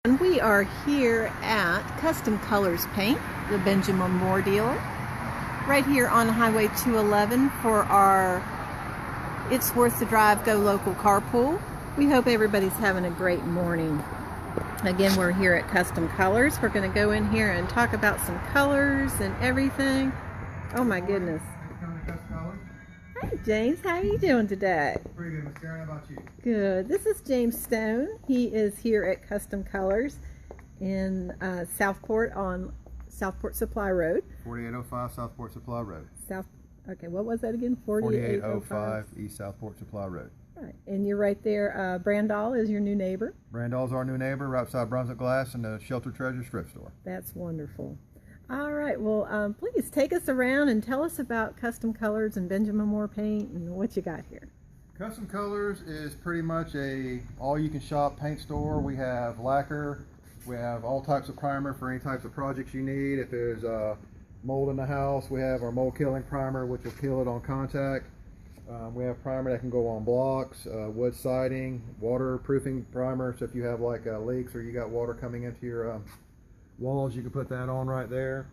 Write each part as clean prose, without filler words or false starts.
And we are here at Custom Colors Paint, the Benjamin Moore dealer, right here on Highway 211 for our It's Worth the Drive Go Local Carpool. We hope everybody's having a great morning. Again, we're here at Custom Colors. We're going to go in here and talk about some colors and everything. Oh my goodness. Hey James, how are you doing today? Pretty good, Miss Karen. How about you? Good. This is James Stone. He is here at Custom Colors in Southport on Southport-Supply Road. 4805 Southport-Supply Road. Okay, what was that again? 4805 East Southport-Supply Road. Right, and you're right there. Brandall is your new neighbor. Brandall's our new neighbor, right beside Brunswick Glass and the Shelter Treasures thrift store. That's wonderful. All right, well, please take us around and tell us about Custom Colors and Benjamin Moore Paint and what you got here. Custom Colors is pretty much a all-you-can-shop paint store. We have lacquer, we have all types of primer for any types of projects you need. If there's mold in the house, we have our mold killing primer, which will kill it on contact. We have primer that can go on blocks, wood siding, waterproofing primer, so if you have like leaks or you got water coming into your walls, you can put that on right there.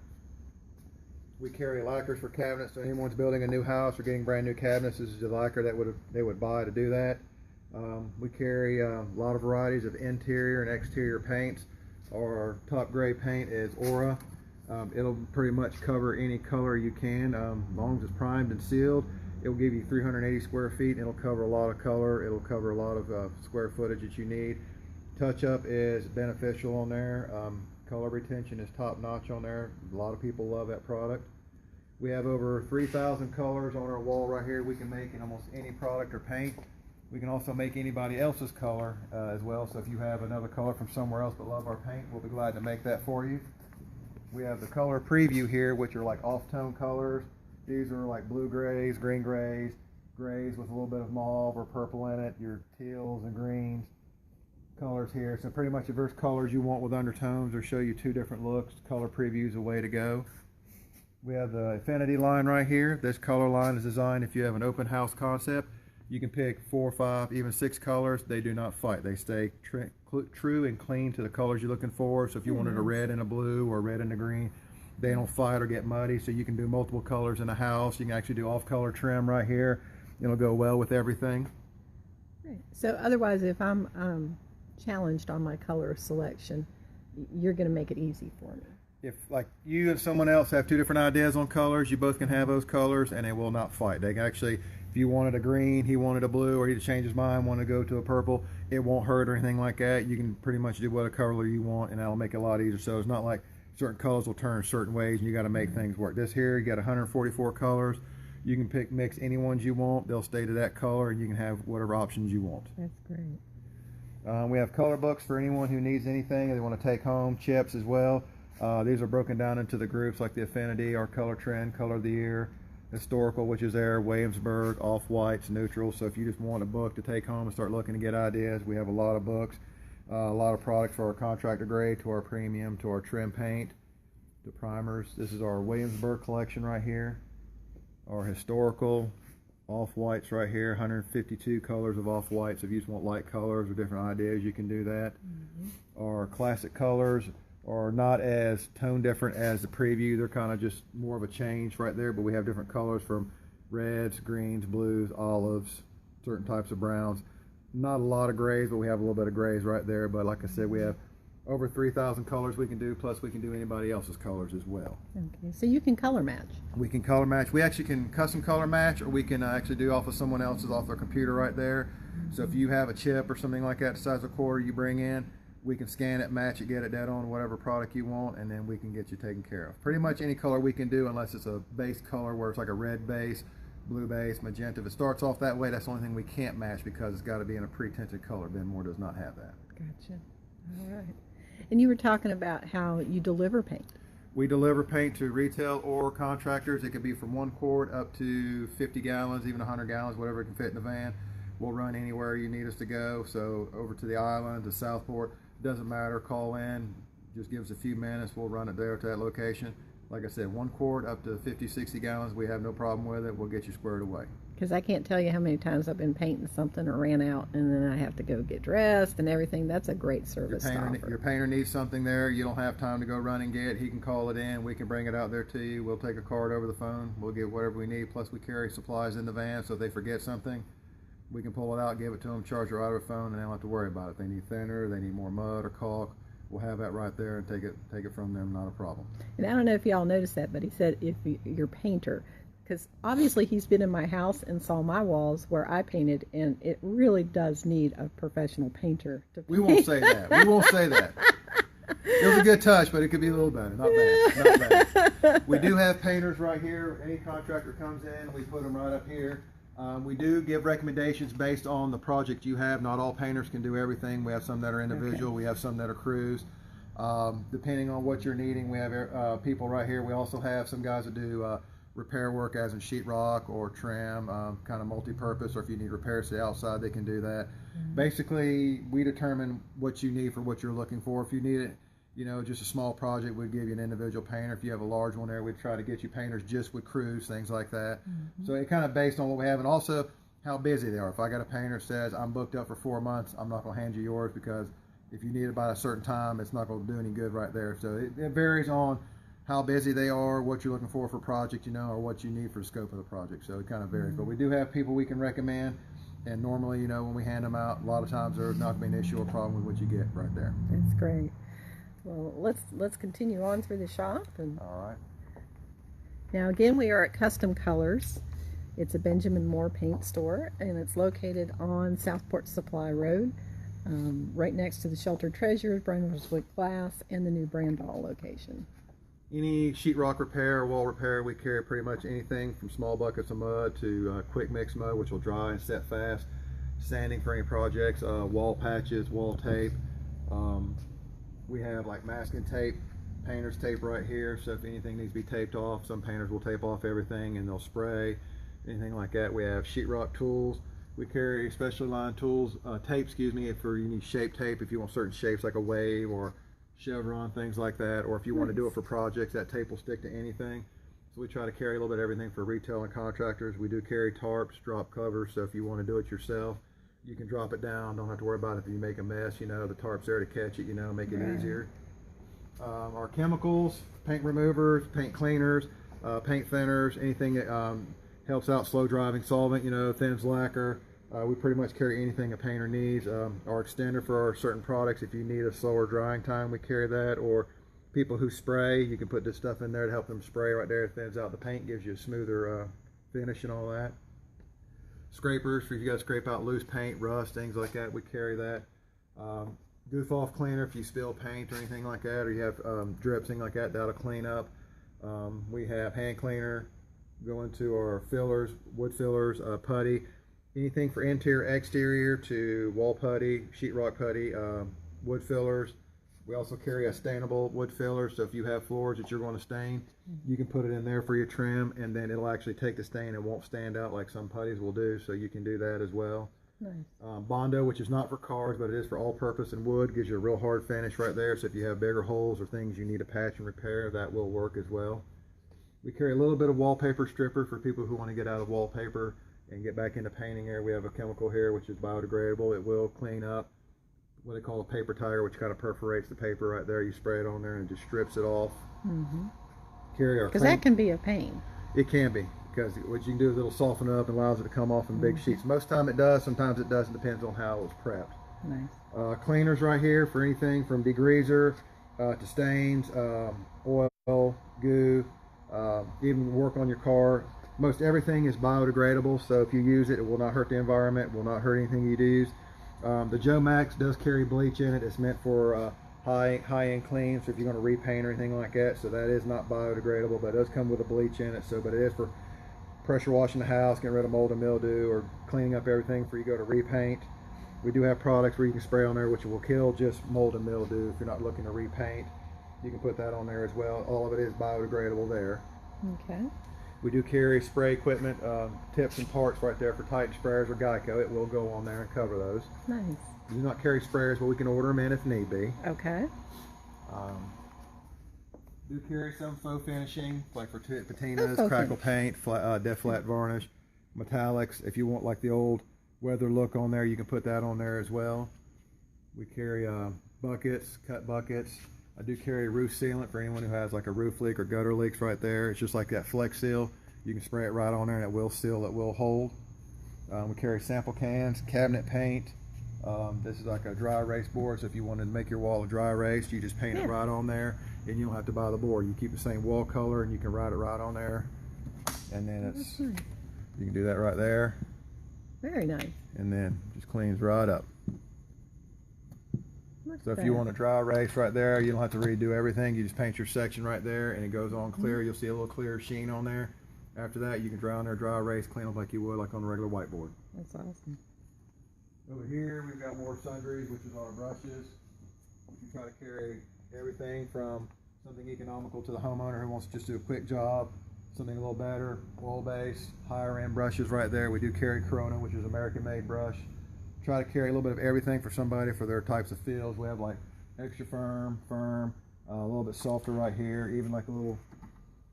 We carry lacquers for cabinets, so anyone's building a new house or getting brand new cabinets, this is the lacquer that they would buy to do that. We carry a lot of varieties of interior and exterior paints. Our top grade paint is Aura. It'll pretty much cover any color you can, as long as it's primed and sealed. It'll give you 380 square feet. It'll cover a lot of color. It'll cover a lot of square footage that you need. Touch up is beneficial on there. Color retention is top notch on there. A lot of people love that product. We have over 3,000 colors on our wall right here. We can make in almost any product or paint. We can also make anybody else's color as well. So if you have another color from somewhere else but love our paint, we'll be glad to make that for you. We have the color preview here, which are like off-tone colors. These are like blue grays, green grays, grays with a little bit of mauve or purple in it, your teals and greens. Colors here, so pretty much if there's colors you want with undertones or show you two different looks, color preview is a way to go. We have the Affinity line right here. This color line is designed if you have an open house concept. You can pick 4, 5, even 6 colors. They do not fight. They stay true and clean to the colors you're looking for. So if you wanted a red and a blue or red and a green, they don't fight or get muddy. So you can do multiple colors in a house. You can actually do off color trim right here. It'll go well with everything. Right. So otherwise, if I'm challenged on my color selection, you're going to make it easy for me. If like you and someone else have two different ideas on colors, you both can have those colors and they will not fight. They can actually, if you wanted a green, he wanted a blue, or he changed his mind, want to go to a purple, it won't hurt or anything like that. You can pretty much do what color you want and that'll make it a lot easier. So it's not like certain colors will turn certain ways and you got to make things work. This here, you got 144 colors. You can mix any ones you want. They'll stay to that color and you can have whatever options you want. That's great. We have color books for anyone who needs anything and they want to take home, chips as well. These are broken down into the groups like the Affinity, our color trend, color of the year, historical, which is there, Williamsburg, off-whites, neutrals. So if you just want a book to take home and start looking to get ideas, we have a lot of books, a lot of products for our contractor grade to our premium to our trim paint, the primers. This is our Williamsburg collection right here, our historical, off-whites right here, 152 colors of off-whites. If you just want light colors or different ideas, you can do that. Our classic colors are not as tone different as the preview. They're kind of just more of a change right there, but we have different colors from reds, greens, blues, olives, certain types of browns. Not a lot of grays, but we have a little bit of grays right there. But like I said, we have over 3,000 colors we can do, plus we can do anybody else's colors as well. Okay, so you can color match. We can color match. We actually can custom color match, or we can actually do off of someone else's off their computer right there. So if you have a chip or something like that, the size of a quarter you bring in, we can scan it, match it, get it dead on whatever product you want, and then we can get you taken care of. Pretty much any color we can do, unless it's a base color where it's like a red base, blue base, magenta. If it starts off that way, that's the only thing we can't match because it's got to be in a pre-tinted color. Ben Moore does not have that. Gotcha. All right. And you were talking about how you deliver paint. We deliver paint to retail or contractors. It could be from 1 quart up to 50 gallons, even 100 gallons, whatever it can fit in the van. We'll run anywhere you need us to go. So over to the island, to Southport, doesn't matter. Call in, just give us a few minutes. We'll run it there to that location. Like I said, 1 quart up to 50, 60 gallons. We have no problem with it. We'll get you squared away. Because I can't tell you how many times I've been painting something or ran out, and then I have to go get dressed and everything. That's a great service to offer. Your painter needs something there. You don't have time to go run and get. He can call it in. We can bring it out there to you. We'll take a card over the phone. We'll get whatever we need. Plus, we carry supplies in the van, so if they forget something, we can pull it out, give it to them, charge it right over the phone, and they don't have to worry about it. If they need thinner, they need more mud or caulk, we'll have that right there and take it from them. Not a problem. And I don't know if y'all noticed that, but he said if your painter, because obviously he's been in my house and saw my walls where I painted, and it really does need a professional painter to paint. We won't say that. We won't say that. It was a good touch, but it could be a little better. Not bad. Not bad. We do have painters right here. Any contractor comes in, we put them right up here. We do give recommendations based on the project you have. Not all painters can do everything. We have some that are individual. Okay. We have some that are crews. Depending on what you're needing, we have people right here. We also have some guys that do repair work, as in sheetrock or trim, kind of multi-purpose, or if you need repairs to the outside, they can do that. Mm-hmm. Basically, we determine what you need for what you're looking for. If you need it, just a small project, we'd give you an individual painter. If you have a large one there, we'd try to get you painters just with crews, things like that. Mm-hmm. So it kind of based on what we have, and also how busy they are. If I got a painter that says, I'm booked up for 4 months, I'm not going to hand you yours, because if you need it by a certain time, it's not going to do any good right there. So it varies on how busy they are, what you're looking for project, or what you need for the scope of the project. So it kind of varies. Mm-hmm. But we do have people we can recommend, and normally, when we hand them out, a lot of times there's not going to be an issue or problem with what you get right there. That's great. Well, let's continue on through the shop. All right. Now again, we are at Custom Colors. It's a Benjamin Moore paint store, and it's located on Southport-Supply Road, right next to the Sheltered Treasures, Brunswick Glass, and the new Brandall location. Any sheetrock repair or wall repair, we carry pretty much anything from small buckets of mud to quick mix mud, which will dry and set fast. Sanding for any projects, wall patches, wall tape. We have like masking tape, painter's tape right here. So if anything needs to be taped off, some painters will tape off everything and they'll spray, anything like that. We have sheetrock tools. We carry specially lined tools, tape, excuse me, if you need shape tape, if you want certain shapes like a wave or chevron, things like that, or if you want to do it for projects, that tape will stick to anything. So we try to carry a little bit of everything for retail and contractors. We do carry tarps, drop covers, so if you want to do it yourself, you can drop it down, don't have to worry about it if you make a mess, the tarp's there to catch it, make it easier. Our chemicals, paint removers, paint cleaners, paint thinners, anything that helps out slow driving solvent, thins lacquer. We pretty much carry anything a painter needs. Our extender for our certain products, if you need a slower drying time, we carry that. Or people who spray, you can put this stuff in there to help them spray right there. It thins out the paint, gives you a smoother finish and all that. Scrapers, for you guys to scrape out loose paint, rust, things like that, we carry that. Goof off cleaner, if you spill paint or anything like that, or you have drips, things like that, that'll clean up. We have hand cleaner, go into our fillers, wood fillers, putty. Anything for interior, exterior to wall putty, sheetrock putty, wood fillers. We also carry a stainable wood filler, so if you have floors that you're going to stain, you can put it in there for your trim, and then it'll actually take the stain and won't stand out like some putties will do, so you can do that as well. Nice. Bondo, which is not for cars, but it is for all purpose and wood, gives you a real hard finish right there, so if you have bigger holes or things you need to patch and repair, that will work as well. We carry a little bit of wallpaper stripper for people who want to get out of wallpaper and get back into painting here. We have a chemical here which is biodegradable. It will clean up what they call a paper tire, which kind of perforates the paper right there. You spray it on there and it just strips it off. Mm-hmm. Carry our, because that can be a pain. It can be, because what you can do is it'll soften up and allows it to come off in big sheets. Most time it does, sometimes it doesn't, depends on how it was prepped. Nice. Cleaners right here for anything from degreaser to stains, oil, goo, even work on your car. Most everything is biodegradable, so if you use it, it will not hurt the environment, will not hurt anything you use. The Joe Max does carry bleach in it. It's meant for high-end clean, so if you're going to repaint or anything like that, so that is not biodegradable, but it does come with a bleach in it. So, but it is for pressure washing the house, getting rid of mold and mildew, or cleaning up everything before you go to repaint. We do have products where you can spray on there which will kill just mold and mildew if you're not looking to repaint. You can put that on there as well. All of it is biodegradable there. Okay. We do carry spray equipment, tips and parts right there for Titan sprayers or Geico. It will go on there and cover those. Nice. We do not carry sprayers, but we can order them in if need be. Okay. Do carry some faux finishing, like for patinas, crackle paint, def flat varnish. metallics. If you want like the old weather look on there, you can put that on there as well. We carry buckets, cut buckets. I do carry roof sealant for anyone who has like a roof leak or gutter leaks right there. It's just like that Flex Seal. You can spray it right on there and it will seal, it will hold. We carry sample cans, cabinet paint. This is like a dry erase board, so if you wanted to make your wall a dry erase, you just paint it right on there, and you don't have to buy the board. You keep the same wall color, and you can write it right on there. And then it's, you can do that right there. Very nice. And then just cleans right up. So if you want a dry erase right there, you don't have to redo everything. You just paint your section right there, and it goes on clear. You'll see a little clear sheen on there. After that, you can dry on there, dry erase, clean up like you would like on a regular whiteboard. That's awesome. Over here, we've got more sundries, which is our brushes. We try to carry everything from something economical to the homeowner who wants to just do a quick job, something a little better, oil-based, higher-end brushes right there. We do carry Corona, which is American-made brush. Try to carry a little bit of everything for somebody for their types of feels. We have like extra firm, a little bit softer right here, even like a little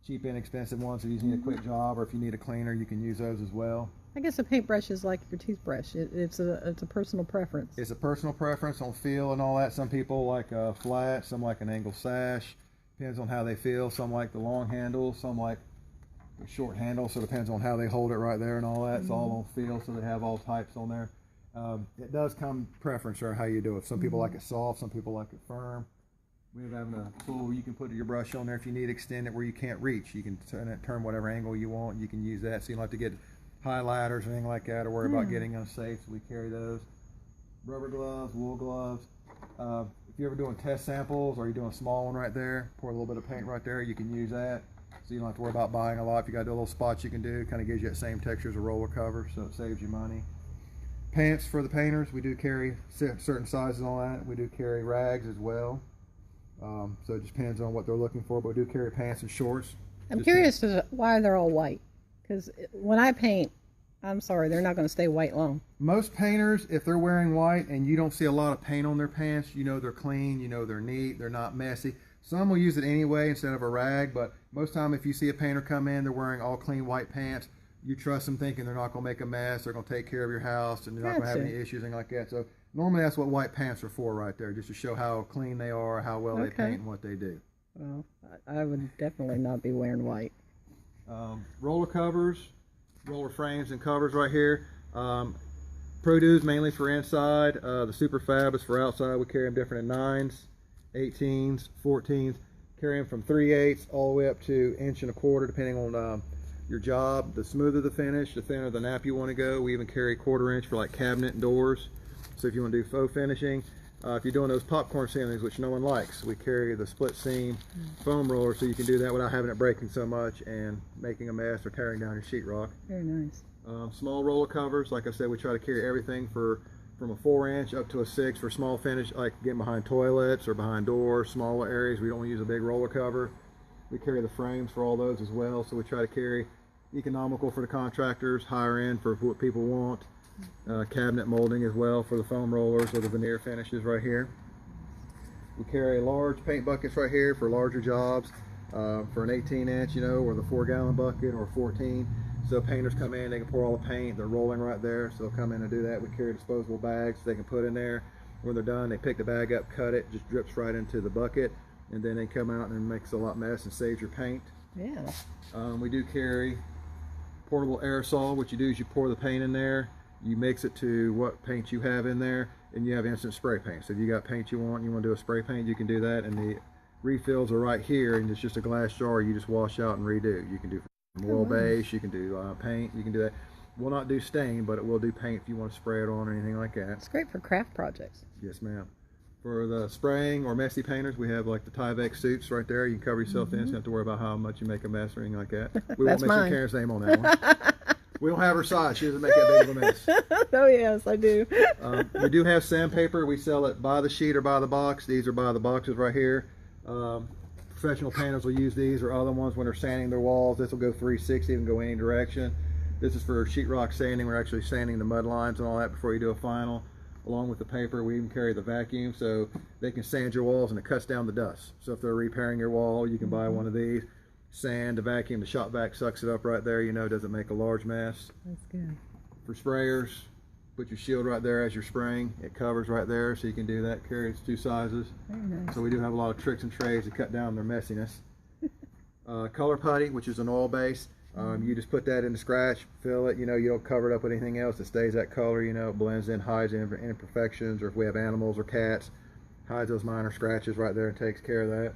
cheap, inexpensive ones. So if you need a quick job or if you need a cleaner, you can use those as well. I guess a paintbrush is like your toothbrush. It's a personal preference. It's a personal preference on feel and all that. Some people like a flat, some like an angle sash. Depends on how they feel. Some like the long handle, some like the short handle. So it depends on how they hold it right there and all that. It's all on feel, so they have all types on there. It does come preference or how you do it. Some people like it soft, some people like it firm. We have having a tool where you can put your brush on there if you need to extend it where you can't reach. You can turn whatever angle you want. You can use that, so you don't have to get highlighters or anything like that or worry about getting unsafe. So we carry those. Rubber gloves, wool gloves. If you're ever doing test samples or you're doing a small one right there, pour a little bit of paint right there, you can use that. So you don't have to worry about buying a lot. If you got to do a little spots you can do, kind of gives you that same texture as a roller cover, so it saves you money. Pants for the painters, we do carry certain sizes on that. We do carry rags as well. So it just depends on what they're looking for, but we do carry pants and shorts. I'm curious as to why they're all white. Because when I paint, I'm sorry, they're not going to stay white long. Most painters, if they're wearing white and you don't see a lot of paint on their pants, you know they're clean, you know they're neat, they're not messy. Some will use it anyway instead of a rag, but most time if you see a painter come in, they're wearing all clean white pants, you trust them thinking they're not going to make a mess, they're going to take care of your house, and they're not going to have any issues, anything like that. So normally that's what white pants are for right there, just to show how clean they are, how well they paint, and what they do. Well, I would definitely not be wearing white. Roller covers, roller frames and covers right here. Produce mainly for inside. The Super Fab is for outside. We carry them different in 9s, 18s, 14s. Carry them from 3/8 all the way up to 1 1/4 depending on your job. The smoother the finish, the thinner the nap you want to go. We even carry 1/4 inch for like cabinet and doors. So if you want to do faux finishing. If you're doing those popcorn ceilings, which no one likes, we carry the split seam foam roller, so you can do that without having it breaking so much and making a mess or tearing down your sheetrock. Very nice. Small roller covers, like I said, we try to carry everything from a 4-inch up to a 6 for small finish, like getting behind toilets or behind doors, smaller areas. We don't use a big roller cover. We carry the frames for all those as well, so we try to carry economical for the contractors, higher end for what people want. Cabinet molding as well for the foam rollers or the veneer finishes right here. We carry large paint buckets right here for larger jobs, for an 18-inch, you know, or the 4-gallon bucket or 14. So painters come in, they can pour all the paint, they're rolling right there, so they'll come in and do that. We carry disposable bags they can put in there. When they're done, they pick the bag up, cut it, just drips right into the bucket, and then they come out and it makes a lot mess and saves your paint. Yeah. We do carry portable aerosol. What you do is you pour the paint in there, you mix it to what paint you have in there, and you have instant spray paint. So if you got paint you want to do a spray paint, you can do that, and the refills are right here, and it's just a glass jar you just wash out and redo. You can do oil base, you can do paint, you can do that. We'll not do stain, but it will do paint if you want to spray it on or anything like that. It's great for craft projects. Yes, ma'am. For the spraying or messy painters, we have like the Tyvek suits right there. You can cover yourself in, so you don't have to worry about how much you make a mess or anything like that. We won't mention Karen's name on that one. We don't have her size. She doesn't make that big of a mess. Oh, yes, I do. We do have sandpaper. We sell it by the sheet or by the box. These are by the boxes right here. Professional painters will use these or other ones when they're sanding their walls. This will go 360 and go any direction. This is for sheetrock sanding. We're actually sanding the mud lines and all that before you do a final. Along with the paper, we even carry the vacuum so they can sand your walls and it cuts down the dust. So if they're repairing your wall, you can buy one of these. sand, the vacuum, the shop vac sucks it up right there, you know, doesn't make a large mess. That's good. For sprayers, put your shield right there as you're spraying. It covers right there, so you can do that. Carries 2 sizes. Very nice. So we do have a lot of tricks and trays to cut down their messiness. Color putty, which is an oil base. You just put that in the scratch, fill it, you know, you don't cover it up with anything else. It stays that color, you know, it blends in, hides imperfections, or if we have animals or cats, hides those minor scratches right there and takes care of that.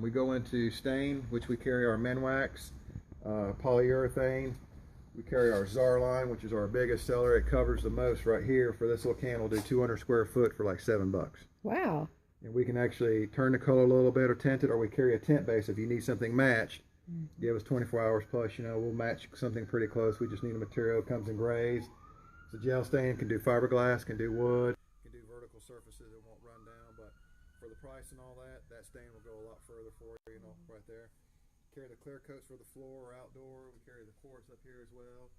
We go into stain, which we carry our Minwax, polyurethane. We carry our Czar line, which is our biggest seller. It covers the most right here. For this little can, we'll do 200 square foot for like $7. Wow. And we can actually turn the color a little bit or tint it, or we carry a tint base if you need something matched. Give us 24 hours plus, you know, we'll match something pretty close. We just need a material. It comes in grays. It's a gel stain, can do fiberglass, can do wood, can do vertical surfaces. It won't run down, but for the price and all that, that stain will go a lot further for you, you know, right there. Carry the clear coats for the floor or outdoor. We carry the quartz up here as well.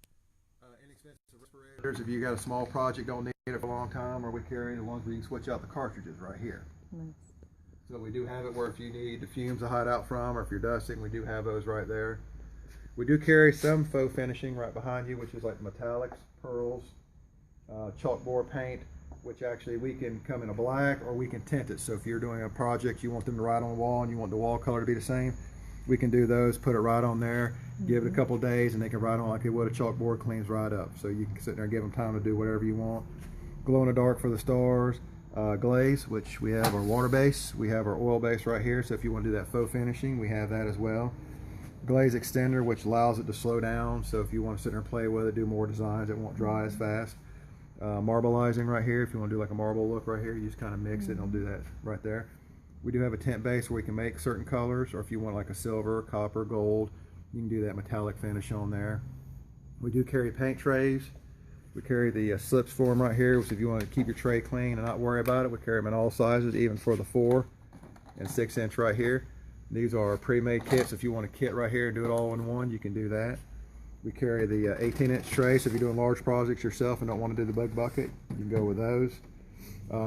Inexpensive respirators if you got a small project, don't need it for a long time, or we carry the ones where you can switch out the cartridges right here. Nice. So we do have it where if you need the fumes to hide out from, or if you're dusting, we do have those right there. We do carry some faux finishing right behind you, which is like metallics, pearls, chalkboard paint, which actually we can come in a black or we can tint it. So if you're doing a project you want them to write on the wall and you want the wall color to be the same, we can do those, put it right on there, give it a couple of days, and they can write on like they would a chalkboard, cleans right up. So you can sit there and give them time to do whatever you want. Glow in the dark for the stars. Glaze, which we have our water base, we have our oil base right here, so if you want to do that faux finishing, we have that as well. Glaze extender, which allows it to slow down, so if you want to sit there and play with it, do more designs, it won't dry as fast. Marbleizing right here, if you want to do like a marble look right here, you just kind of mix it and it'll do that right there. We do have a tint base where we can make certain colors, or if you want like a silver, copper, gold, you can do that metallic finish on there. We do carry paint trays. We carry the slips for them right here, so if you want to keep your tray clean and not worry about it, we carry them in all sizes, even for the 4 and 6 inch right here. These are pre-made kits. If you want a kit right here and do it all in one, you can do that. We carry the 18-inch tray, so if you're doing large projects yourself and don't want to do the bug bucket, you can go with those.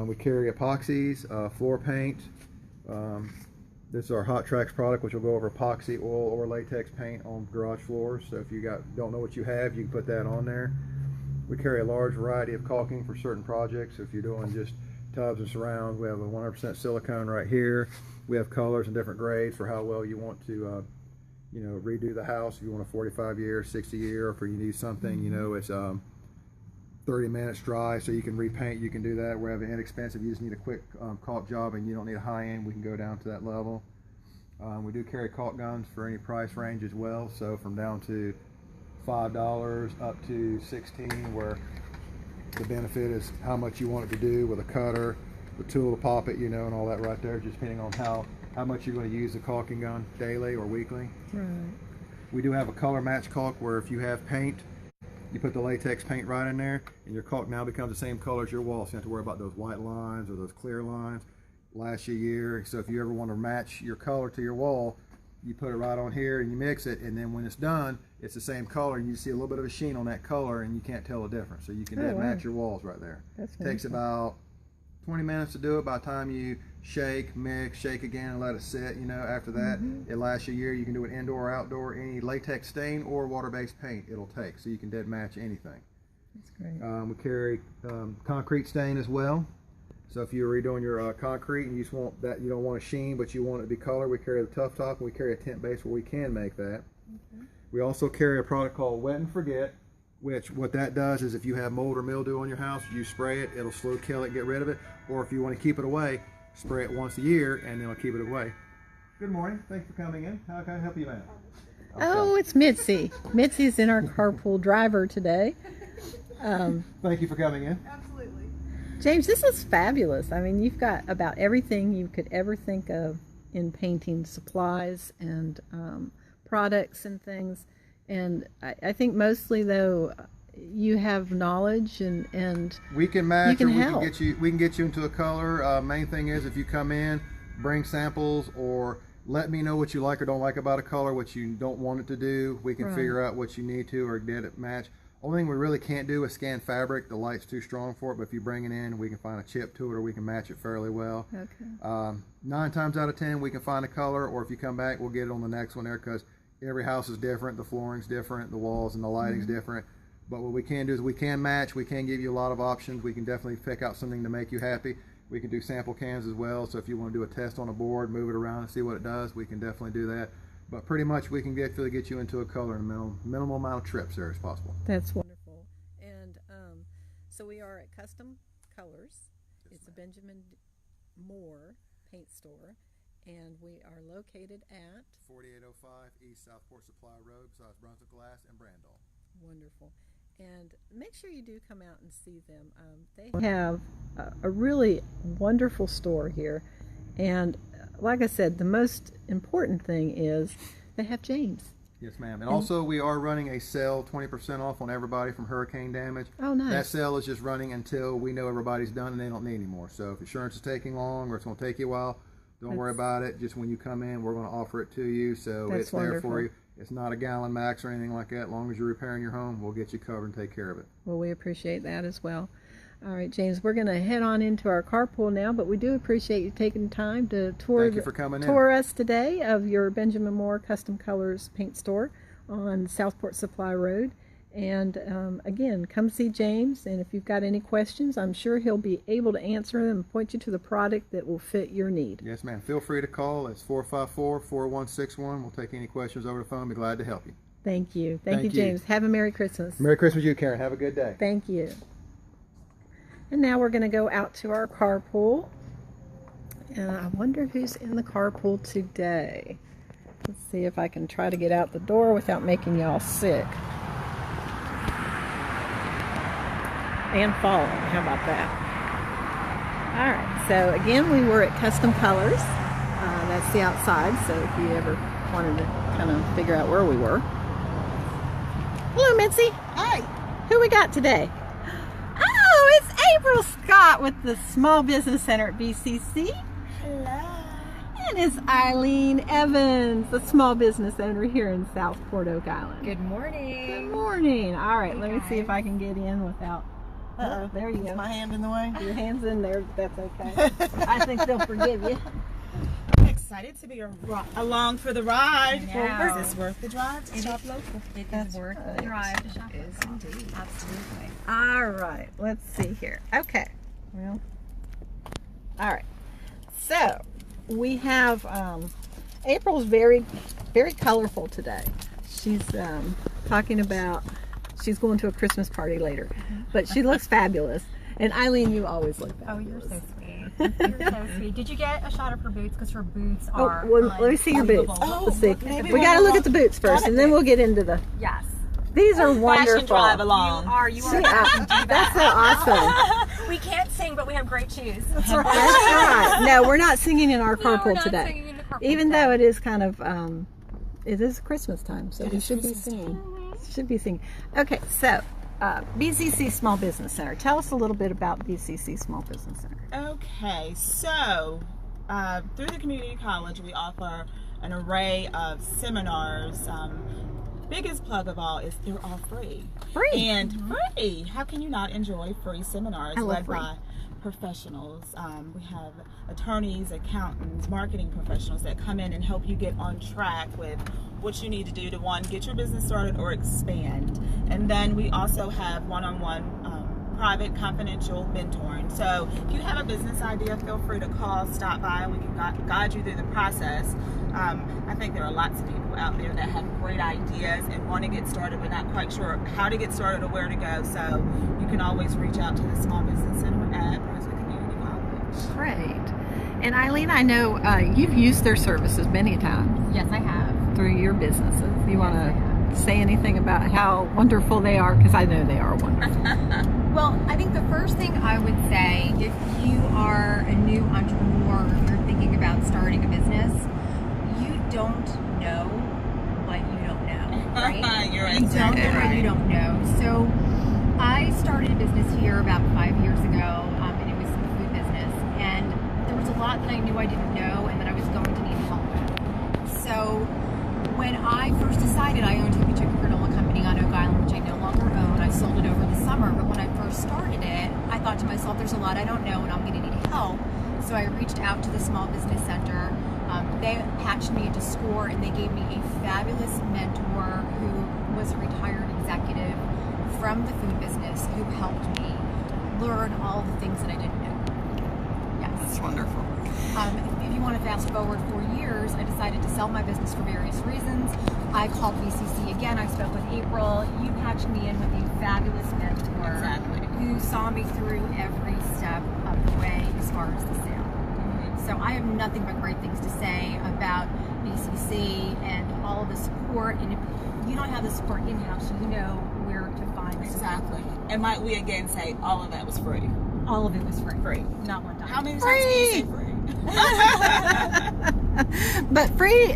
We carry epoxies, floor paint. This is our Hot Tracks product, which will go over epoxy, oil, or latex paint on garage floors. So if you don't know what you have, you can put that on there. We carry a large variety of caulking for certain projects. So if you're doing just tubs and surrounds, we have a 100% silicone right here. We have colors and different grades for how well you want to, you know, redo the house. If you want a 45-year, 60-year, or if you need something, you know, it's 30 minutes dry, so you can repaint. You can do that. We have an inexpensive. You just need a quick caulk job, and you don't need a high end. We can go down to that level. We do carry caulk guns for any price range as well. So from down to $5 up to $16, where the benefit is how much you want it to do with a cutter, the tool to pop it, you know, and all that right there, just depending on how much you're going to use the caulking gun daily or weekly. Right. We do have a color match caulk where if you have paint, you put the latex paint right in there, and your caulk now becomes the same color as your wall, so you don't have to worry about those white lines or those clear lines. Lasts you a year. So if you ever want to match your color to your wall, you put it right on here and you mix it, and then when it's done, it's the same color, and you see a little bit of a sheen on that color, and you can't tell the difference. So you can match your walls right there. That's Takes about 20 minutes to do it. By the time you shake, mix, shake again, and let it sit, you know, after that, it lasts a year. You can do it indoor or outdoor. Any latex stain or water-based paint it'll take, so you can dead match anything. That's great. We carry concrete stain as well. So if you're redoing your concrete and you just want that, you don't want a sheen, but you want it to be color, we carry the Tough Top, and we carry a tint base where we can make that. We also carry a product called Wet and Forget, which what that does is if you have mold or mildew on your house, you spray it, it'll slow kill it, get rid of it. Or if you want to keep it away, spray it once a year and it'll keep it away. Good morning. Thanks for coming in. How can I help you, ma'am? Oh, it's Mitzi. Mitzi's in our carpool driver today. Thank you for coming in. Absolutely. James, this is fabulous. I mean, you've got about everything you could ever think of in painting supplies and products and things. And I think mostly, though, you have knowledge and we can match, you can or help. we can get you into a color. Main thing is if you come in, bring samples, or let me know what you like or don't like about a color, what you don't want it to do. We can figure out what you need to or get it match. Only thing we really can't do is scan fabric. The light's too strong for it, but if you bring it in, we can find a chip to it, or we can match it fairly well. Okay. 9 times out of 10, we can find a color, or if you come back, we'll get it on the next one there, because every house is different. The flooring's different, the walls and the lighting's different. But what we can do is we can match. We can give you a lot of options. We can definitely pick out something to make you happy. We can do sample cans as well. So if you want to do a test on a board, move it around and see what it does, we can definitely do that. But pretty much we can get you into a color in a minimal amount of trips there as possible. That's wonderful. And so we are at Custom Colors. It's a Benjamin Moore paint store, and we are located at 4805 East Southport-Supply Road, besides Brunswick Glass and Brandall. Wonderful. And make sure you do come out and see them. They have a really wonderful store here, and like I said, the most important thing is they have James. Yes, ma'am. And also we are running a sale, 20% off on everybody from hurricane damage. Oh, nice. That sale is just running until we know everybody's done and they don't need any more. So if insurance is taking long or it's going to take you a while, don't worry about it. Just when you come in, we're going to offer it to you. So it's there for you. It's not a gallon max or anything like that. As long as you're repairing your home, we'll get you covered and take care of it. Well, we appreciate that as well. All right, James, we're going to head on into our carpool now, but we do appreciate you taking time to tour us today of your Benjamin Moore Custom Colors paint store on Southport-Supply Road. And again, come see James, and if you've got any questions, I'm sure he'll be able to answer them and point you to the product that will fit your need. Yes, ma'am. Feel free to call. It's 454-4161. We'll take any questions over the phone. Be glad to help you. Thank you. Thank you, James. Have a Merry Christmas. Merry Christmas to you, Karen. Have a good day. Thank you. And now we're going to go out to our carpool. And I wonder who's in the carpool today. Let's see if I can try to get out the door without making y'all sick. And falling. How about that? All right. So again, we were at Custom Colors. That's the outside. So if you ever wanted to kind of figure out where we were. Hello, Mitzi. Hi. Who we got today? Oh, it's April Scott with the Small Business Center at BCC. Hello. And it's Ilene Evans, the Small Business Owner here in Southport, Oak Island. Good morning. Good morning. All right, let me see if I can get in without... Uh-oh. There you go. Is my hand in the way? Your hand's in there. That's okay. I think they'll forgive you. I'm excited to be along for the ride. Well, is this worth the drive to shop local? It is worth the drive to shop local. Indeed. Absolutely. All right, let's see here. Okay. Well, all right. So we have April's very, very colorful today. She's talking about she's going to a Christmas party later, but she looks fabulous. And Ilene, you always look fabulous. Oh, you're so sweet. You're so sweet. Did you get a shot of her boots? Because her boots are. Oh, well, let me see your boots. unbelievable. Let's see. We got to look at the boots first, and then we'll get into the. Yes. These are wonderful. Fashion drive along. You are. That's so awesome. We can't sing, but we have great shoes. That's right. No, we're not singing in our No, we're carpool not today. singing in the carpool Even today. though it is kind of, it is Christmas time, so we should be singing. Should be singing. Okay, so BCC Small Business Center. Tell us a little bit about BCC Small Business Center. Okay, so through the community college, we offer an array of seminars. Biggest plug of all is they're all free. Free? And free. How can you not enjoy free seminars led free. by professionals? We have attorneys, accountants, marketing professionals that come in and help you get on track with what you need to do to, one, get your business started or expand. And then we also have one-on-one private confidential mentoring. So if you have a business idea, feel free to call, stop by, and we can guide you through the process. I think there are lots of people out there that have great ideas and want to get started but not quite sure how to get started or where to go. So you can always reach out to the Small Business Center at Brunswick Community College. Great. And Ilene, I know you've used their services many times Yes, I have. through your businesses. You want to say anything about how wonderful they are? Because I know they are wonderful. Well, I think the first thing I would say, if you are a new entrepreneur or if you're thinking about starting a business, you don't know what you don't know, right? You're You don't know what you don't know. So I started a business here about 5 years ago, and it was a food business. And there was a lot that I knew I didn't know and that I was going to need help with. So when I first decided I owned a cookie chicken granola company on Oak Island, which I no longer own, I myself, there's a lot I don't know and I'm going to need help. So I reached out to the Small Business Center. They patched me into SCORE, and they gave me a fabulous mentor who was a retired executive from the food business who helped me learn all the things that I didn't know. Yes. That's wonderful. If you want to fast forward 4 years, I decided to sell my business for various reasons. I called BCC again. I spoke with April. You patched me in with a fabulous mentor who saw me through every step of the way as far as the sale. So I have nothing but great things to say about BCC and all of the support. And if you don't have the support in-house, you know where to find the support. And might we again say all of that was free? All of it was free. Free. Not one time. How many times do you say free? But free,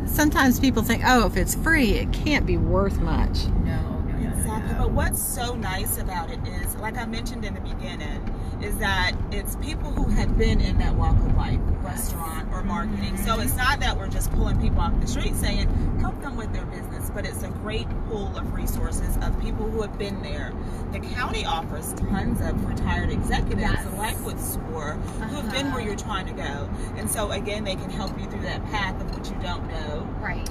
sometimes people think, oh, if it's free, it can't be worth much. No. Exactly. But what's so nice about it is, like I mentioned in the beginning, is that it's people who have been in that walk of life, restaurant or marketing. So it's not that we're just pulling people off the street saying, help them with their business, but it's a great pool of resources of people who have been there. The county offers tons of retired executives, like with SCORE, who have been where you're trying to go. And so again, they can help you through that path of what you don't know,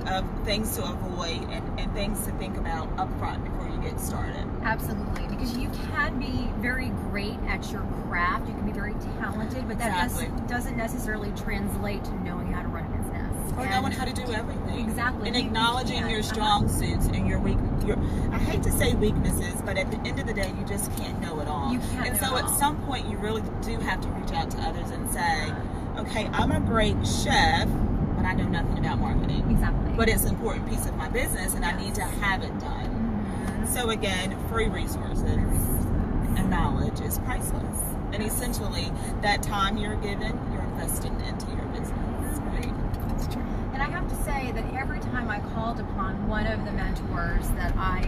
of things to avoid and things to think about up front before you get started. Absolutely, because you can be very great at your craft, you can be very talented, but that doesn't necessarily translate to knowing how to run a business. Or knowing how to do everything. Exactly. And acknowledging your strong suits and your I hate to say weaknesses, but at the end of the day, you just can't know it all. You can't and so at some point, you really do have to reach out to others and say, okay, I'm a great chef, but I know nothing about marketing. Exactly. But it's an important piece of my business, and I need to have it done. So again, free resources and knowledge is priceless. And essentially, that time you're given, you're investing into your business. Right? That's true. And I have to say that every time I called upon one of the mentors that I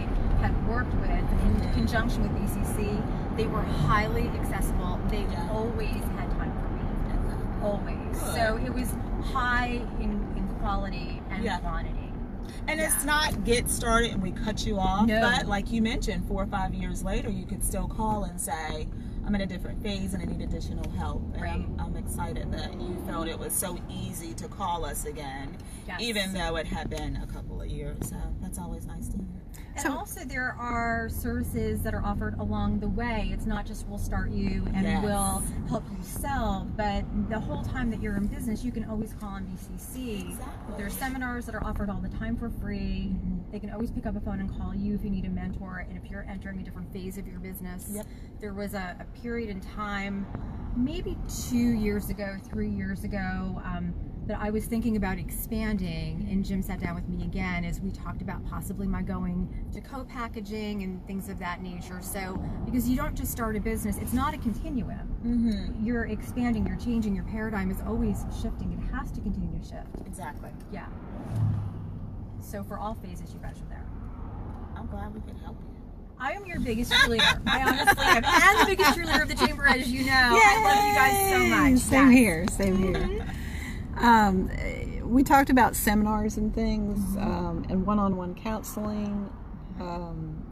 had worked with in conjunction with BCC, they were highly accessible. They always had time for me. Always. Good. So it was high in quality and quantity. And it's not get started and we cut you off, but like you mentioned, 4 or 5 years later, you could still call and say, I'm in a different phase and I need additional help. And I'm excited that you felt it was so easy to call us again, even though it had been a couple of years. So that's always nice to hear. And also there are services that are offered along the way. It's not just we'll start you and we'll help you sell, but the whole time that you're in business, you can always call on BCC. There are seminars that are offered all the time for free. They can always pick up a phone and call you if you need a mentor, and if you're entering a different phase of your business. There was a period in time, maybe 2 years ago, 3 years ago, that I was thinking about expanding, and Jim sat down with me again as we talked about possibly my going to co-packaging and things of that nature. So, because you don't just start a business, it's not a continuum. You're expanding, you're changing, your paradigm is always shifting. It has to continue to shift. Exactly. Yeah. So for all phases, you guys are there. I'm glad we could help you. I am your biggest cheerleader. I honestly am. And the biggest cheerleader of the chamber, as you know. I love you guys so much. Same here. Same here. We talked about seminars and things, and one-on-one counseling.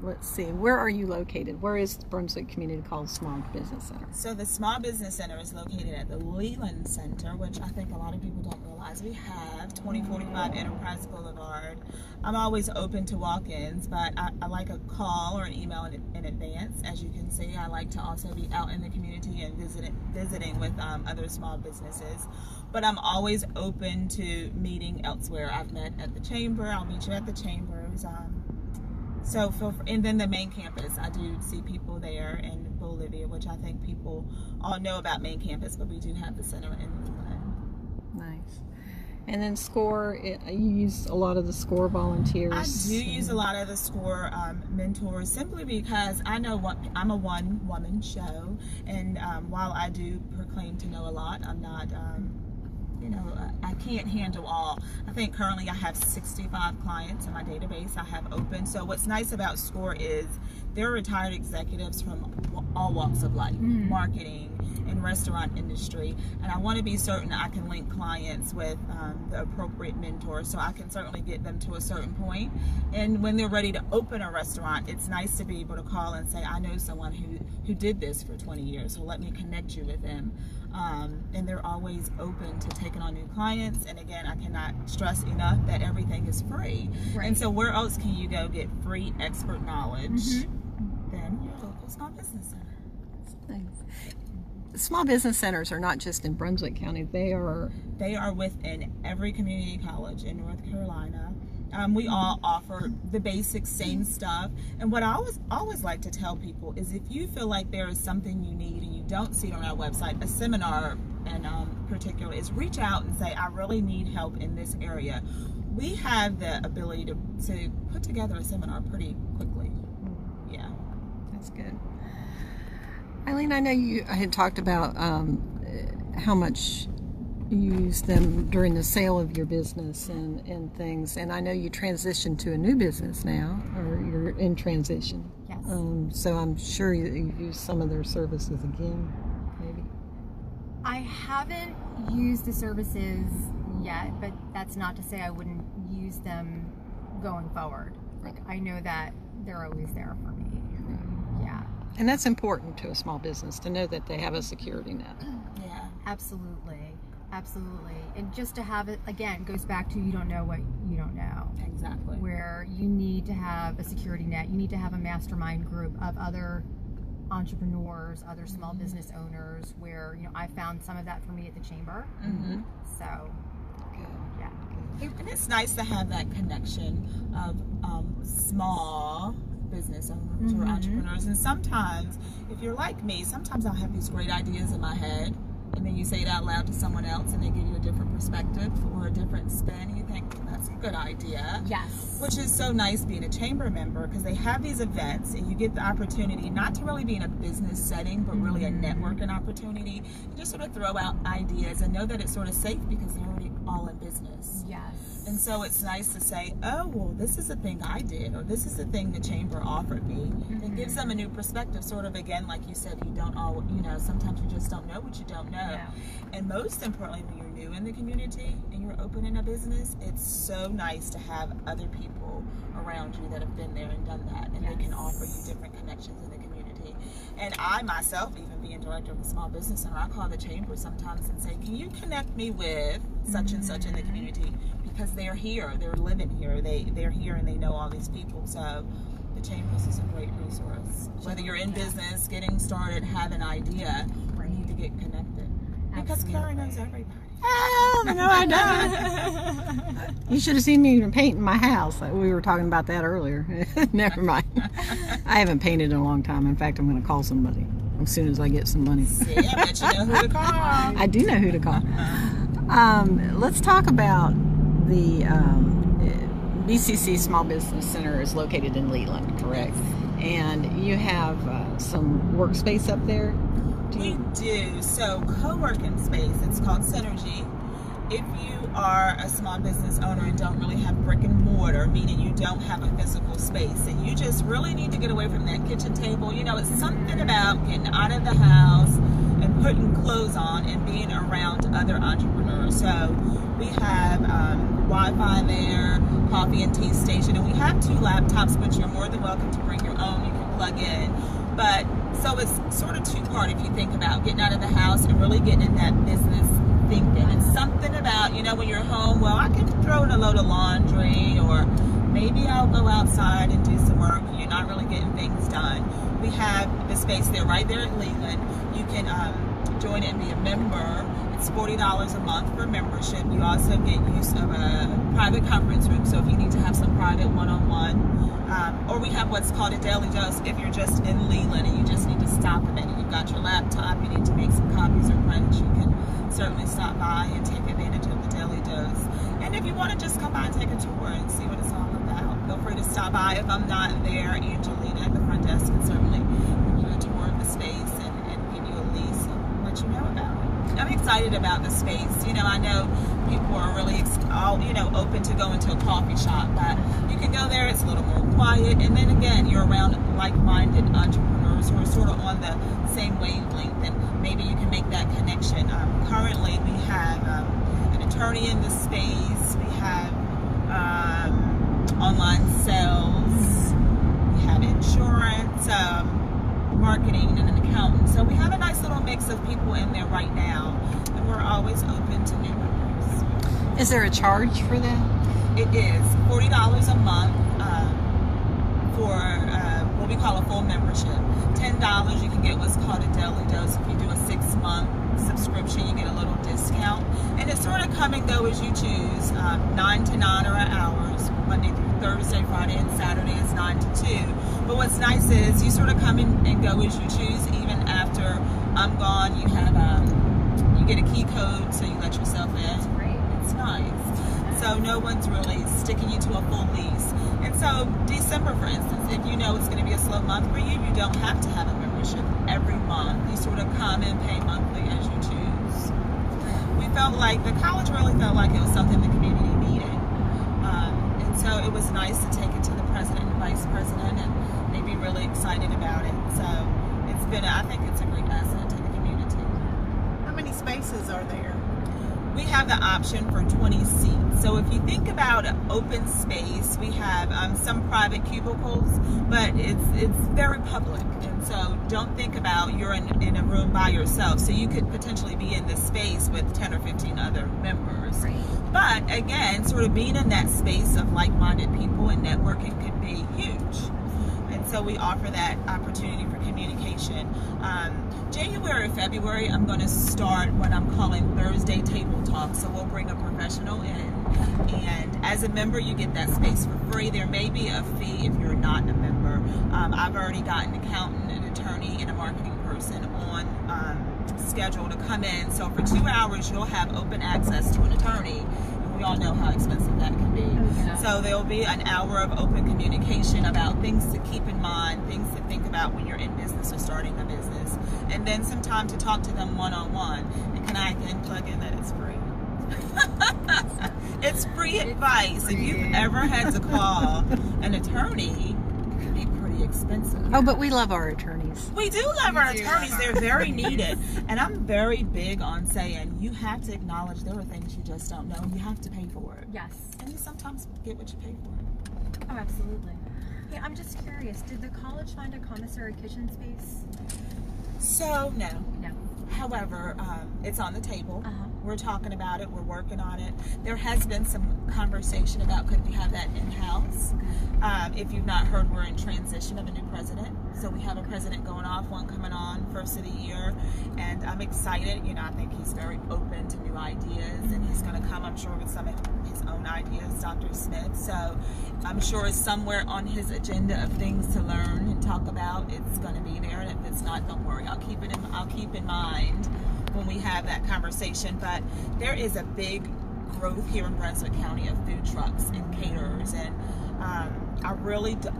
Let's see, where are you located? Where is the Brunswick Community College Small Business Center? So the Small Business Center is located at the Leland Center, which I think a lot of people don't realize we have, 2045 Enterprise Boulevard. I'm always open to walk-ins, but I like a call or an email in advance. As you can see, I like to also be out in the community and visiting with other small businesses. But I'm always open to meeting elsewhere. I've met at the chamber. I'll meet you at the chambers. So and then the main campus, I do see people there in Bolivia, which I think people all know about main campus, but we do have the center in Leland. Nice. And then SCORE, you use a lot of the SCORE volunteers. I do use a lot of the SCORE mentors, simply because I know I'm a one-woman show, and while I do proclaim to know a lot, I'm not, can't handle all. I think currently I have 65 clients in my database I have open. So what's nice about SCORE is they're retired executives from all walks of life, marketing and restaurant industry, and I want to be certain I can link clients with the appropriate mentor, so I can certainly get them to a certain point. And when they're ready to open a restaurant, it's nice to be able to call and say, I know someone who did this for 20 years, so let me connect you with them. And they're always open to taking on new clients. And again, I cannot stress enough that everything is free. Right. And so where else can you go get free expert knowledge than your local small business center? Thanks. Small business centers are not just in Brunswick County. They are within every community college in North Carolina. We all offer the basic same stuff. And what I always like to tell people is if you feel like there is something you need and you don't see it on our website, a seminar in particular, is reach out and say, I really need help in this area. We have the ability to put together a seminar pretty quickly. Yeah. That's good. Ilene, I know you had talked about how much you use them during the sale of your business and things, and I know you transitioned to a new business now, or you're in transition. Yes. So I'm sure you use some of their services again, maybe. I haven't used the services yet, but that's not to say I wouldn't use them going forward. Like, I know that they're always there for me. Yeah. And that's important to a small business, to know that they have a security net. Yeah. Absolutely. Absolutely. And just to have it, again, goes back to you don't know what you don't know. Exactly. Where you need to have a security net. You need to have a mastermind group of other entrepreneurs, other small business owners, where, you know, I found some of that for me at the chamber. So, yeah. And it's nice to have that connection of small business owners or entrepreneurs. And sometimes, if you're like me, sometimes I'll have these great ideas in my head, and then you say it out loud to someone else and they give you a different perspective or a different spin, and you think, that's a good idea. Yes. Which is so nice being a chamber member, because they have these events and you get the opportunity not to really be in a business setting, but really a networking opportunity. You just sort of throw out ideas and know that it's sort of safe because they're already all in business. Yes. And so it's nice to say, oh, well, this is the thing I did, or this is the thing the chamber offered me. It gives them a new perspective, sort of, again, like you said, you don't all, you know, sometimes you just don't know what you don't know. Yeah. And most importantly, when you're new in the community and you're opening a business, it's so nice to have other people around you that have been there and done that, and they can offer you different connections in the community. And I myself, even being director of a small business center, I call the chamber sometimes and say, can you connect me with such and such in the community? Because they're here, they're living here, they're here and they know all these people. So the Chambers is a great resource. Whether you're in business, getting started, have an idea, or need to get connected. Because Karen knows everybody. Oh, no, I don't. You should have seen me painting my house. We were talking about that earlier. Never mind. I haven't painted in a long time. In fact, I'm going to call somebody as soon as I get some money. See, I bet you know who to call. I do know who to call. Let's talk about the BCC Small Business Center is located in Leland, correct? And you have some workspace up there? We do. So co-working space, it's called Synergy. If you are a small business owner and don't really have brick and mortar, meaning you don't have a physical space, and you just really need to get away from that kitchen table, you know, it's something about getting out of the house and putting clothes on and being around other entrepreneurs. So we have Wi-Fi there, coffee and tea station, and we have 2 laptops, but you're more than welcome to bring your own. You can plug in. But so it's sort of 2-part if you think about getting out of the house and really getting in that business thinking. It's something about, you know, when you're home, well, I can throw in a load of laundry, or maybe I'll go outside and do some work. You're not really getting things done. We have the space there, right there in Leland. You can join and be a member. It's $40 a month for membership. You also get use of a private conference room, so if you need to have some private one-on-one. Or we have what's called a daily dose if you're just in Leland and you just need to stop a minute. You've got your laptop, you need to make some copies or prints, you can certainly stop by and take advantage of the daily dose. And if you want to just come by and take a tour and see what it's all about, feel free to stop by. If I'm not there, Angelina at the front desk can certainly give you a tour of the space and give you a lease and let you know about it. I'm excited about the space. You know, I know people are really open to going to a coffee shop, but you can go there. It's a little more quiet, and then again, you're around like-minded entrepreneurs who are sort of on the same wavelength, and maybe you can make that connection. Currently, we have an attorney in the space. We have online sales. We have insurance, marketing, and an accountant. So we have a nice little mix of people in there right now, and we're always open to new members. Is there a charge for that? It is $40 a month for what we call a full membership. $10 you can get what's called a daily dose. If you do a 6-month subscription, you get a little discount, and it's sort of come and go as you choose. 9 to 9 are our hours, Monday through Thursday, Friday, and Saturday is 9 to 2. But what's nice is you sort of come in and go as you choose. Even after I'm gone, you have you get a key code, so you let yourself in. That's great. It's nice. So no one's really sticking you to a full lease. And so December, for instance, if you know it's going to be a slow month for you, you don't have to have a membership every month. You sort of come and pay monthly as you choose. We felt like the college really felt like it was something the community needed. And so it was nice to take it to the president and vice president, and they'd be really excited about it. So it's been, I think it's a great asset to the community. How many spaces are there? We have the option for 20 seats. So if you think about an open space, we have some private cubicles, but it's very public. And so don't think about you're in a room by yourself. So you could potentially be in this space with 10 or 15 other members. Right. But again, sort of being in that space of like-minded people and networking could be huge. And so we offer that opportunity for communication. January, February, I'm going to start what I'm calling Thursday Table Talk. So we'll bring a professional in, and as a member, you get that space for free. There may be a fee if you're not a member. I've already got an accountant, an attorney, and a marketing person on schedule to come in. So for 2 hours, you'll have open access to an attorney. We all know how expensive that can be. Yeah. So there'll be an hour of open communication about things to keep in mind, things to think about when you're in business or starting a business, and then some time to talk to them one-on-one. And can I again plug in that it's free? It's free advice. If you've ever had to call an attorney, it can be pretty expensive. Oh, but we love our attorneys. We do love our attorneys. They're very needed. And I'm very big on saying you have to acknowledge there are things you just don't know. You have to pay for it. Yes. And you sometimes get what you pay for. Oh, absolutely. Hey, I'm just curious. Did the college find a commissary kitchen space? So, no. No. However, it's on the table. Uh-huh. We're talking about it. We're working on it. There has been some conversation about could we have that in-house. If you've not heard, we're in transition of a new president. So we have a president going off, one coming on first of the year. And I'm excited. You know, I think he's very open to new ideas. And he's going to come, I'm sure, with some of his own ideas, Dr. Smith. So I'm sure it's somewhere on his agenda of things to learn and talk about. It's going to be there. And if it's not, don't worry. I'll keep in mind when we have that conversation. But there is a big growth here in Brunswick County of food trucks and caterers, and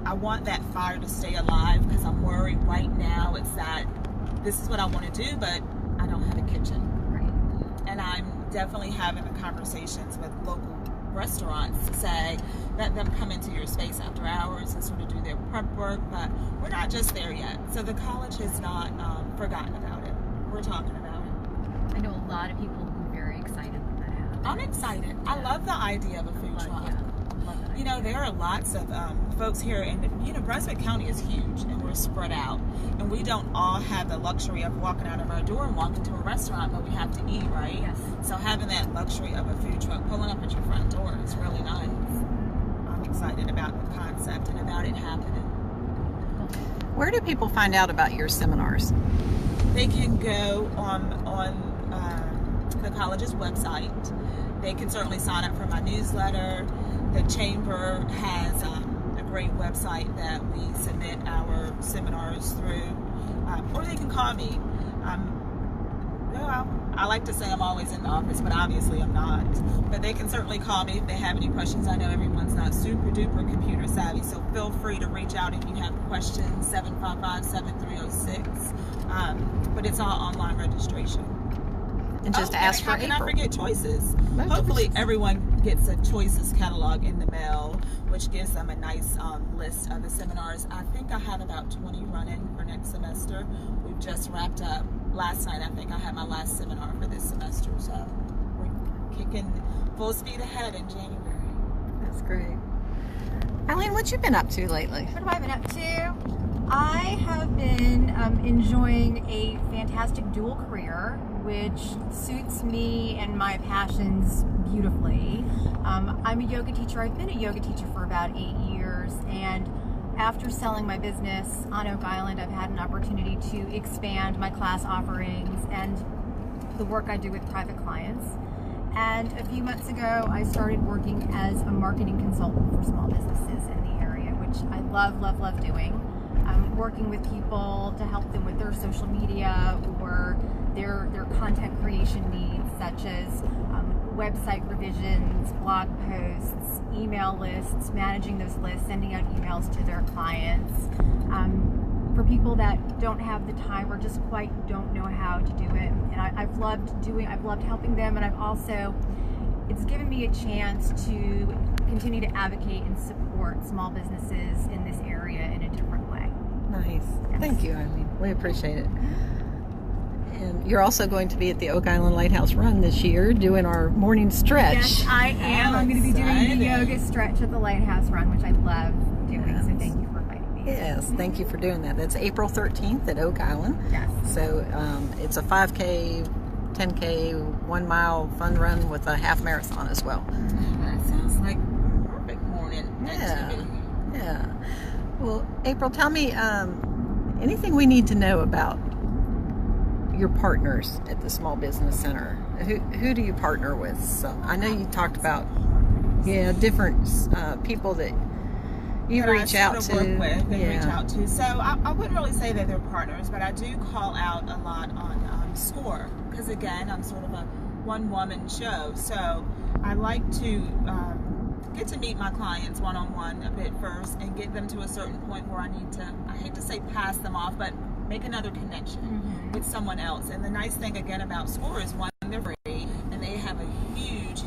I want that fire to stay alive, because I'm worried right now it's that this is what I want to do, but I don't have a kitchen. Right. And I'm definitely having the conversations with local restaurants to say, let them come into your space after hours and sort of do their prep work, but we're not just there yet. So the college has not forgotten about it. We're talking about it. I know a lot of people who are very excited when that happens. I'm excited. Yeah. I love the idea of a food truck. Yeah. Love that You know, idea. there are lots of folks here, and you know, Brunswick County is huge, and we're spread out, and we don't all have the luxury of walking out of our door and walking to a restaurant, but we have to eat, right? Yes. So having that luxury of a food truck pulling up at your front door is really nice. I'm excited about the concept and about it happening. Where do people find out about your seminars? They can go on the college's website. They can certainly sign up for my newsletter. The chamber has a great website that we submit our seminars through, or they can call me. I like to say I'm always in the office, but obviously I'm not. But they can certainly call me if they have any questions. I know everyone's not super duper computer savvy, so feel free to reach out if you have questions, 755-7306. But it's all online registration. and just ask for How can I April. forget Choices? Love Hopefully Choices. everyone gets a Choices catalog in the mail, which gives them a nice list of the seminars. I think I have about 20 running for next semester. We've just wrapped up. Last night, I think I had my last seminar for this semester, so we're kicking full speed ahead in January. That's great. Ilene, what you been up to lately? What have I been up to? I have been enjoying a fantastic dual career, which suits me and my passions beautifully. I'm a yoga teacher. I've been a yoga teacher for about 8 years, and after selling my business on Oak Island, I've had an opportunity to expand my class offerings and the work I do with private clients. And a few months ago, I started working as a marketing consultant for small businesses in the area, which I love, love, love doing. Working with people to help them with their social media or their content creation needs, such as website revisions, blog posts, email lists, managing those lists, sending out emails to their clients. For people that don't have the time or just quite don't know how to do it, and I've loved helping them, and it's given me a chance to continue to advocate and support small businesses in this area in a different way. Nice. Yes. Thank you, Ilene. We appreciate it. And you're also going to be at the Oak Island Lighthouse Run this year doing our morning stretch. Yes, I am. I'm going to be doing the yoga stretch at the Lighthouse Run, which I love doing. So thank you for inviting me. Yes, thank you for doing that. That's April 13th at Oak Island. Yes. So it's a 5K, 10K, 1 mile fun run with a half marathon as well. That sounds like perfect morning activity. Yeah. Well, April, tell me anything we need to know about your partners at the Small Business Center. Who do you partner with? So I know you talked about different people that you reach out to. Work with and reach out to. So I wouldn't really say that they're partners, but I do call out a lot on SCORE, because again, I'm sort of a one-woman show. So I like to get to meet my clients one-on-one a bit first and get them to a certain point where I need to, I hate to say pass them off, but make another connection with someone else. And the nice thing again about SCORE is, one, they're free, and they have a huge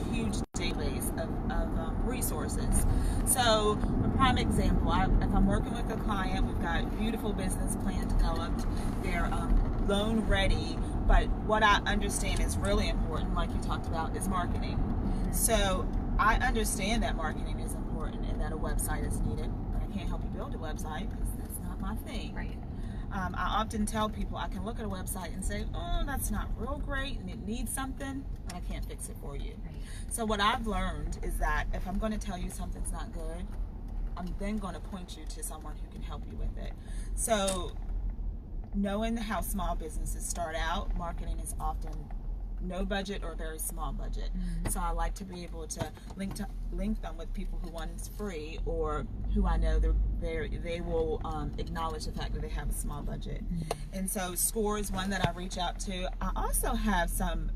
database of resources. So a prime example, if I'm working with a client, we've got a beautiful business plan developed, they're loan ready, but what I understand is really important, like you talked about, is marketing. So I understand that marketing is important and that a website is needed, but I can't help you build a website because that's not my thing. Right. I often tell people I can look at a website and say, oh, that's not real great and it needs something, but I can't fix it for you. Right. So what I've learned is that if I'm going to tell you something's not good, I'm then going to point you to someone who can help you with it. So knowing how small businesses start out, marketing is often no budget or very small budget. So I like to be able to link them with people who, one, is free, or who I know they will acknowledge the fact that they have a small budget. And so SCORE is one that I reach out to. I also have some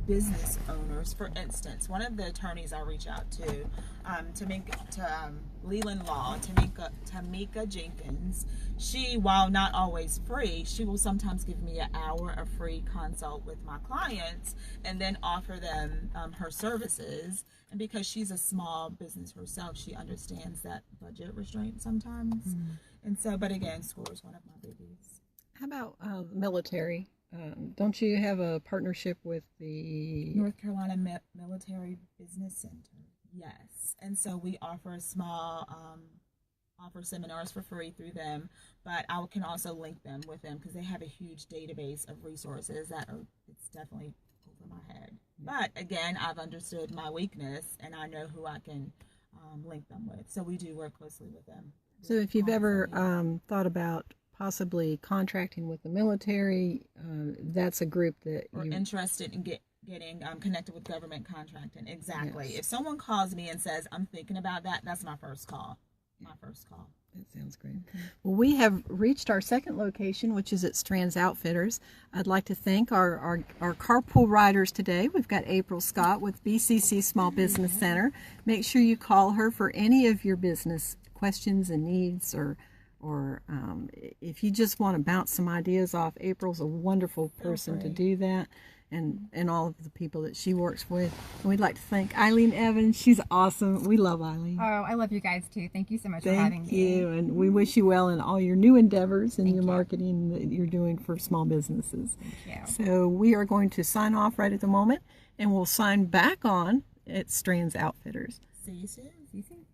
business owners. For instance, one of the attorneys I reach out to Leland Law, Tamika Jenkins, she, while not always free, she will sometimes give me an hour of free consult with my clients and then offer them her services. And because she's a small business herself, she understands that budget restraint sometimes. And so, but again, SCORE is one of my biggies. How about military? Don't you have a partnership with the North Carolina Military Business Center? Yes. And so we offer a small, offer seminars for free through them, but I can also link them with them because they have a huge database of resources that are, it's definitely over my head. But again, I've understood my weakness and I know who I can link them with. So we do work closely with them. So if you've ever thought about possibly contracting with the military, that's a group that we're interested in getting connected with government contracting. Exactly. Yes. If someone calls me and says, I'm thinking about that, that's my first call. That sounds great. Well, we have reached our second location, which is at Strands Outfitters. I'd like to thank our carpool riders today. We've got April Scott with BCC Small Business Center. Make sure you call her for any of your business questions and needs, or if you just want to bounce some ideas off. April's a wonderful person to do that. and all of the people that she works with. And we'd like to thank Ilene Evans. She's awesome. We love Ilene. Oh, I love you guys too. Thank you so much for having me. Thank you, and we wish you well in all your new endeavors and Thank your you. marketing that you're doing for small businesses. Thank you. So we are going to sign off right at the moment, and we'll sign back on at Strands Outfitters. See you soon. See you soon.